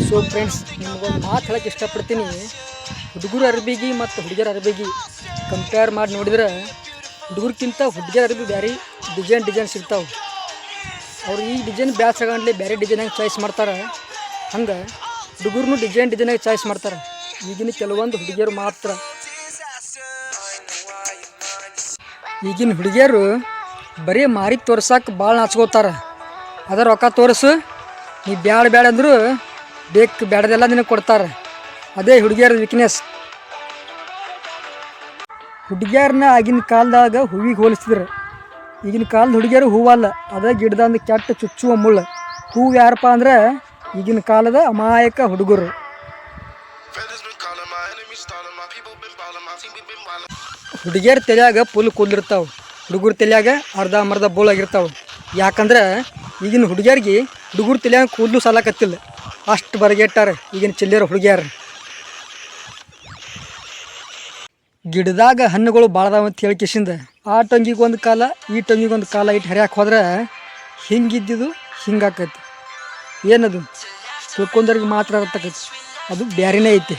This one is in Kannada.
ಸೊ ಫ್ರೆಂಡ್ಸ್, ನಿಮಗೊಂದು ಮಾತು ಹೇಳಕ್ಕೆ ಇಷ್ಟಪಡ್ತೀನಿ. ಹುಡುಗರ ಅರ್ಬಿಗೆ ಮತ್ತು ಹುಡುಗಿಯರ ಅರ್ಬಿಗೆ ಕಂಪೇರ್ ಮಾಡಿ ನೋಡಿದ್ರೆ ಹುಡುಗರ್ಕಿಂತ ಹುಡುಗಿಯರ ಅರ್ಬಿ ಬೇರೆ ಡಿಸೈನ್ ಸಿಗ್ತಾವೆ. ಅವ್ರು ಈ ಡಿಸೈನ್ ಬ್ಯಾಸಗಂಡ್ಲಿ ಬೇರೆ ಡಿಸೈನಾಗ ಚಾಯ್ಸ್ ಮಾಡ್ತಾರೆ. ಹಂಗೆ ಹುಡುಗರು ಡಿಸೈನಾಗ ಚಾಯ್ಸ್ ಮಾಡ್ತಾರೆ. ಈಗಿನ ಕೆಲವೊಂದು ಹುಡುಗಿಯರು ಮಾತ್ರ, ಈಗಿನ ಹುಡುಗಿಯರು ಬರೀ ಮಾರಿ ತೋರ್ಸಕ್ಕೆ ಭಾಳ ನಾಚ್ಕೋತಾರೆ. ಅದರ ರೊಕ್ಕ ತೋರಿಸು, ನೀ ಬ್ಯಾಡ ಅಂದರೂ ಬೇಕು ಬೇಡದೆಲ್ಲ ನಿನಗೆ ಕೊಡ್ತಾರೆ. ಅದೇ ಹುಡುಗಿಯರ ವೀಕ್ನೆಸ್. ಹುಡುಗಿಯರನ್ನ ಆಗಿನ ಕಾಲದಾಗ ಹೂವಿಗೆ ಹೋಲಿಸ್ತಿದ್ರು. ಈಗಿನ ಕಾಲದ ಹುಡುಗಿಯರು ಹೂವಲ್ಲ, ಅದೇ ಗಿಡದಂದು ಕೆಟ್ಟ ಚುಚ್ಚುವ ಮುಳ್ಳು. ಹೂವು ಯಾರಪ್ಪ ಅಂದ್ರೆ ಈಗಿನ ಕಾಲದ ಅಮಾಯಕ ಹುಡುಗರು. ಹುಡುಗಿಯರ ತಲೆಯಾಗ ಫುಲ್ ಕೂದಲಿರ್ತಾವೆ, ಹುಡುಗರ ತಲೆಯಾಗ ಅರ್ಧಂಬರ್ಧ ಬೋಳಾಗಿರ್ತಾವೆ. ಯಾಕಂದ್ರೆ ಈಗಿನ ಹುಡುಗಿಯರಿಗೆ ಹುಡುಗರ ತಲೆಯಾಗ ಕೂದಲು ಸಾಲಕತ್ತಿಲ್ಲ, ಅಷ್ಟು ಬರಗೆಟ್ಟಾರೆ ಈಗಿನ ಚಿಲ್ಲರ ಹುಡುಗಿಯರು. ಗಿಡದಾಗ ಹಣ್ಣುಗಳು ಭಾಳದಾವ ಅಂತ ಹೇಳ್ಕಿಸಿಂದ ಆ ಟೊಂಗಿಗೆ ಒಂದು ಕಾಲ ಈ ಟೊಂಗಿಗೆ ಒಂದು ಕಾಲ ಇಟ್ಟು ಹರಿಯಾಕೆ ಹೋದ್ರೆ ಹಿಂಗಿದ್ದಿದ್ದು ಹಿಂಗಾಕೈತಿ. ಏನದು ತಿಳ್ಕೊಂಡವ್ರಿಗೆ ಮಾತ್ರ ಅರ್ಥಕೈತಿ, ಅದು ಬ್ಯಾರಿನೇ ಐತಿ.